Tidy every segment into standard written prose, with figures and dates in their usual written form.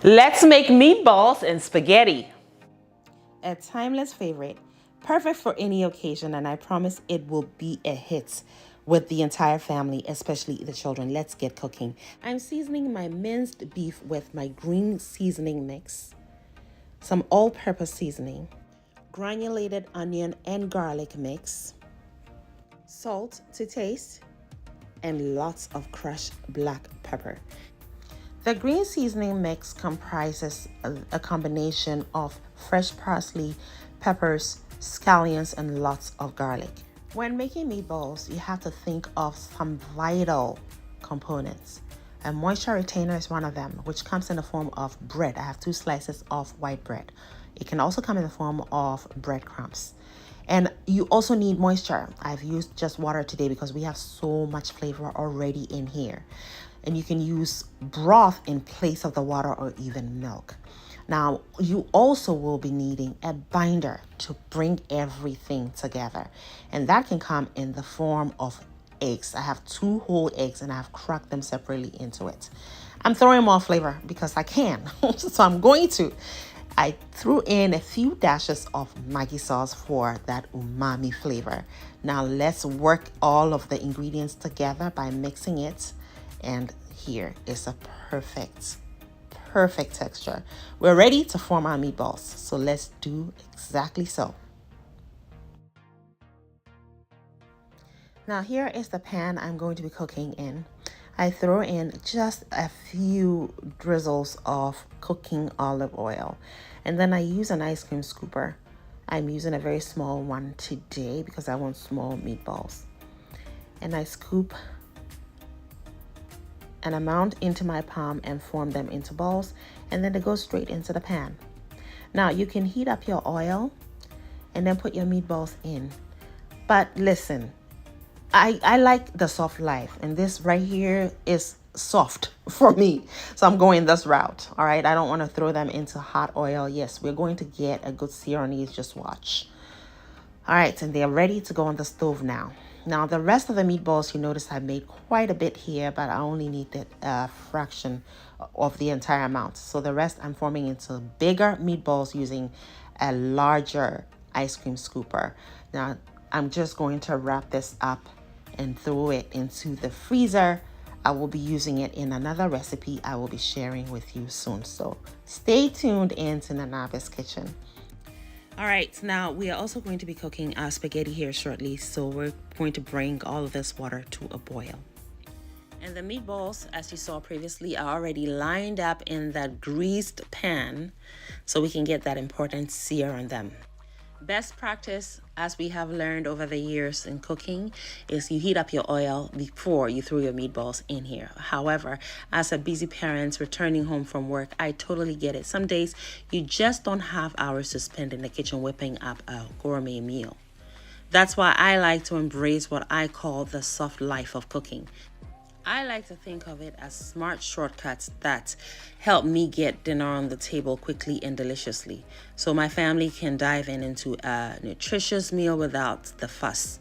Let's make meatballs and spaghetti. A timeless favorite, perfect for any occasion, and I promise it will be a hit with the entire family, especially the children. Let's get cooking. I'm seasoning my minced beef with my green seasoning mix, some all-purpose seasoning, granulated onion and garlic mix, salt to taste, and lots of crushed black pepper. The green seasoning mix comprises a combination of fresh parsley, peppers, scallions, and lots of garlic. When making meatballs, you have to think of some vital components. A moisture retainer is one of them, which comes in the form of bread. I have 2 slices of white bread. It can also come in the form of breadcrumbs. And you also need moisture. I've used just water today because we have so much flavor already in here. And you can use broth in place of the water or even milk. Now, you also will be needing a binder to bring everything together. And that can come in the form of eggs. I have 2 whole eggs and I've cracked them separately into it. I'm throwing more flavor because I can. So I'm going to. I threw in a few dashes of Maggi sauce for that umami flavor. Now let's work all of the ingredients together by mixing it. And here is a perfect texture. We're ready to form our meatballs. So let's do exactly so. Now here is the pan I'm going to be cooking in. I throw in just a few drizzles of cooking olive oil. And then I use an ice cream scooper. I'm using a very small one today because I want small meatballs. And I scoop an amount into my palm and form them into balls, and then they go straight into the pan. Now you can heat up your oil and then put your meatballs in. But listen, I like the soft life, and this right here is soft for me. So I'm going this route. All right. I don't want to throw them into hot oil. Yes, we're going to get a good sear on these. Just watch. All right. And they're ready to go on the stove now. Now, the rest of the meatballs, you notice I made quite a bit here, but I only needed a fraction of the entire amount. So the rest I'm forming into bigger meatballs using a larger ice cream scooper. Now, I'm just going to wrap this up and throw it into the freezer. I will be using it in another recipe I will be sharing with you soon. So stay tuned into Nanabe's Kitchen. All right, now we are also going to be cooking our spaghetti here shortly. So we're going to bring all of this water to a boil. And the meatballs, as you saw previously, are already lined up in that greased pan so we can get that important sear on them. Best practice, as we have learned over the years in cooking, is you heat up your oil before you throw your meatballs in here. However, as a busy parent returning home from work, I totally get it. Some days you just don't have hours to spend in the kitchen whipping up a gourmet meal. That's why I like to embrace what I call the soft life of cooking. I like to think of it as smart shortcuts that help me get dinner on the table quickly and deliciously, so my family can dive into a nutritious meal without the fuss.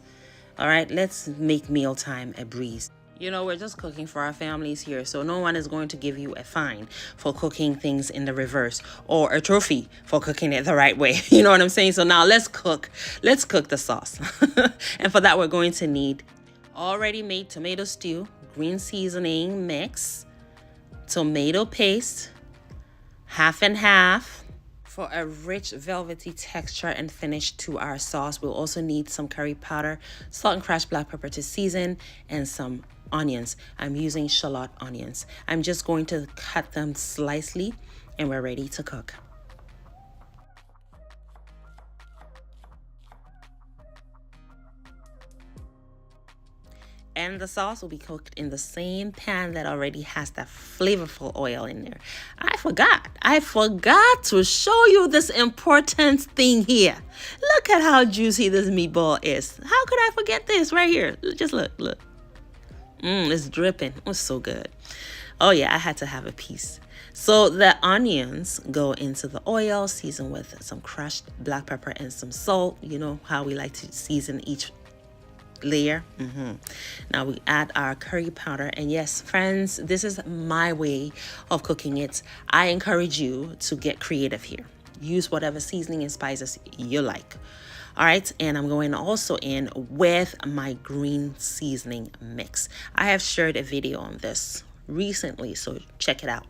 All right, let's make mealtime a breeze. You know, we're just cooking for our families here, so no one is going to give you a fine for cooking things in the reverse or a trophy for cooking it the right way. You know what I'm saying? So now let's cook. Let's cook the sauce. And for that, we're going to need already made tomato stew, green seasoning mix, tomato paste, half and half. For a rich velvety texture and finish to our sauce, we'll also need some curry powder, salt and crushed black pepper to season, and some onions. I'm using shallot onions. I'm just going to cut them slicely and we're ready to cook. And the sauce will be cooked in the same pan that already has that flavorful oil in there. I forgot to show you this important thing here. Look at how juicy this meatball is. How could I forget this right here? Just look. It's dripping. It's so good. Oh yeah, I had to have a piece. So the onions go into the oil, seasoned with some crushed black pepper and some salt. You know how we like to season each layer. Now we add our curry powder, and yes, friends, this is my way of cooking it. I encourage you to get creative here. Use whatever seasoning and spices you like. All right, and I'm going also in with my green seasoning mix. I have shared a video on this recently, so check it out.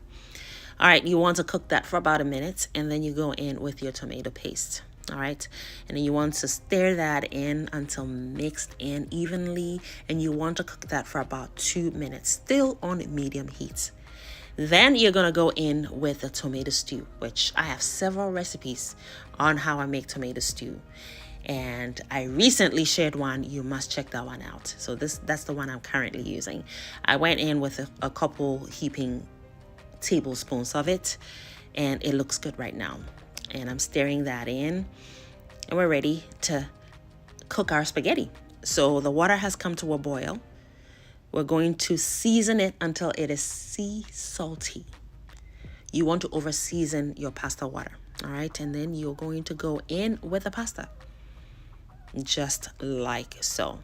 All right, you want to cook that for about a minute, and then you go in with your tomato paste. All right, and then you want to stir that in until mixed in evenly, and you want to cook that for about 2 minutes, still on medium heat. Then you're gonna go in with a tomato stew, which I have several recipes on how I make tomato stew, and I recently shared one. You must check that one out. So that's the one I'm currently using. I went in with a couple heaping tablespoons of it, and it looks good right now. And I'm stirring that in, and we're ready to cook our spaghetti. So the water has come to a boil. We're going to season it until it is sea salty. You want to over season your pasta water, all right? And then you're going to go in with the pasta, just like so.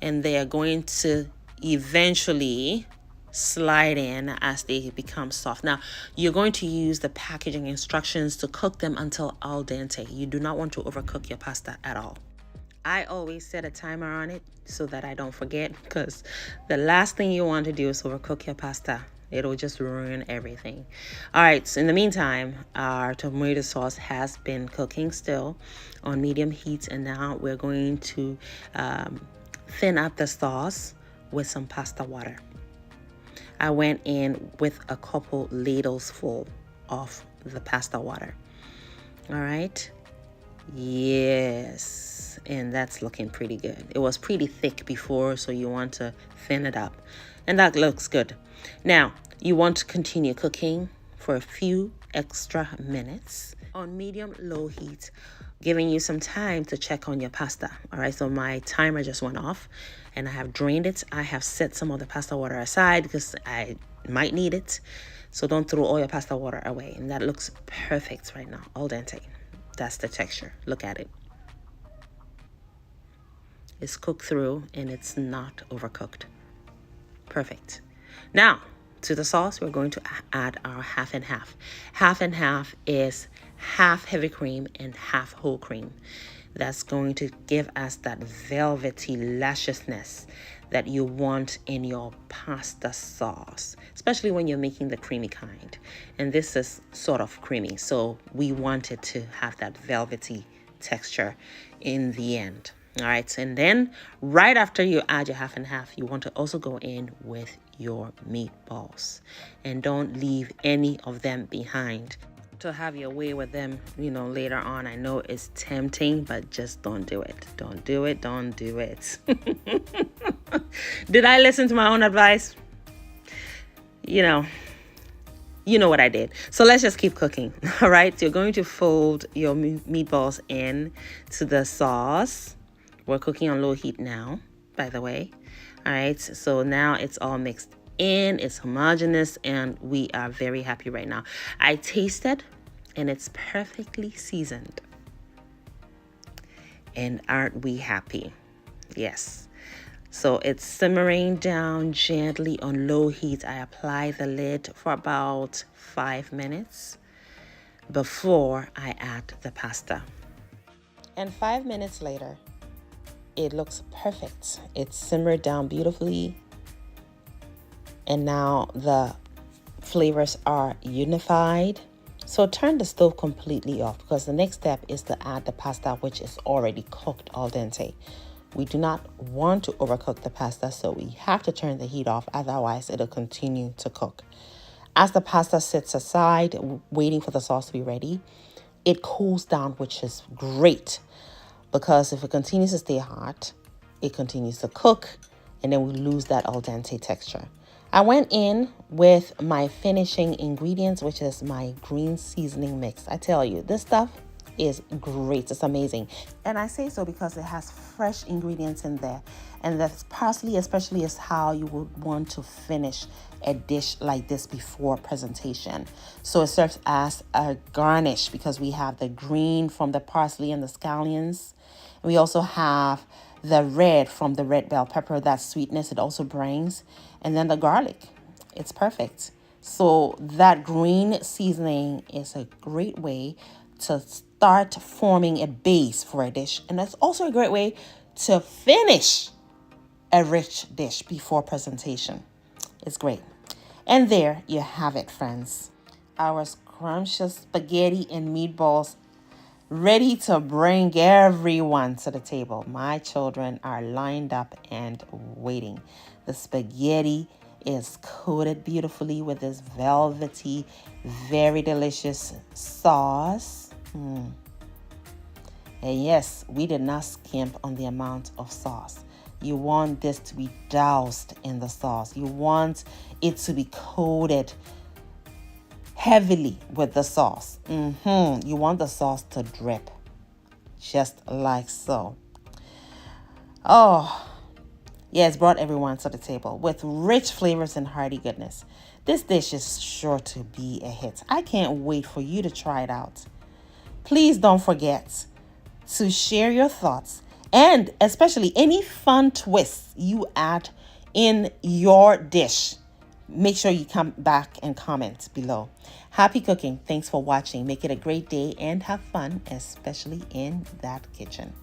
And they are going to eventually slide in as they become soft. Now, you're going to use the packaging instructions to cook them until al dente. You do not want to overcook your pasta at all. I always set a timer on it so that I don't forget, because the last thing you want to do is overcook your pasta. It'll just ruin everything. All right, so in the meantime, our tomato sauce has been cooking still on medium heat, and now we're going to thin out the sauce with some pasta water. I went in with a couple ladles full of the pasta water. All right. Yes, and that's looking pretty good. It was pretty thick before, so you want to thin it up, and that looks good. Now you want to continue cooking for a few extra minutes on medium-low heat, giving you some time to check on your pasta. All right, so my timer just went off, and I have drained it. I have set some of the pasta water aside because I might need it. So don't throw all your pasta water away. And that looks perfect right now, al dente. That's the texture. Look at it. It's cooked through, and it's not overcooked. Perfect. Now, to the sauce, we're going to add our half and half. Half and half is half heavy cream and half whole cream. That's going to give us that velvety lusciousness that you want in your pasta sauce, especially when you're making the creamy kind. And this is sort of creamy, so we want it to have that velvety texture in the end. All right, and then right after you add your half and half, you want to also go in with your meatballs, and don't leave any of them behind to have your way with them, later on. I know it's tempting, but just don't do it. Don't do it. Don't do it. Did I listen to my own advice? You know what I did. So let's just keep cooking. All right, you're going to fold your meatballs in to the sauce. We're cooking on low heat now, by the way. All right, so now it's all mixed in, it's homogeneous, and we are very happy right now. I tasted, and it's perfectly seasoned. And aren't we happy? Yes. So it's simmering down gently on low heat. I apply the lid for about 5 minutes before I add the pasta. And 5 minutes later, it looks perfect. It's simmered down beautifully. And now the flavors are unified. So turn the stove completely off, because the next step is to add the pasta, which is already cooked al dente. We do not want to overcook the pasta, so we have to turn the heat off, otherwise it'll continue to cook. As the pasta sits aside, waiting for the sauce to be ready, it cools down, which is great, because if it continues to stay hot, it continues to cook, and then we lose that al dente texture. I went in with my finishing ingredients, which is my green seasoning mix. I tell you, this stuff is great. It's amazing. And I say so because it has fresh ingredients in there. And the parsley especially is how you would want to finish a dish like this before presentation. So it serves as a garnish because we have the green from the parsley and the scallions. We also have the red from the red bell pepper, that sweetness it also brings, and then the garlic. It's perfect. So that green seasoning is a great way to start forming a base for a dish. And that's also a great way to finish a rich dish before presentation. It's great. And there you have it, friends. Our scrumptious spaghetti and meatballs ready to bring everyone to the table. My children are lined up and waiting. The spaghetti is coated beautifully with this velvety, very delicious sauce. And yes, we did not skimp on the amount of sauce. You want this to be doused in the sauce. You want it to be coated heavily with the sauce. You want the sauce to drip just like so. Oh, yes, brought everyone to the table with rich flavors and hearty goodness. This dish is sure to be a hit. I can't wait for you to try it out. Please don't forget to share your thoughts and especially any fun twists you add in your dish. Make sure you come back and comment below. Happy cooking. Thanks for watching. Make it a great day and have fun, especially in that kitchen.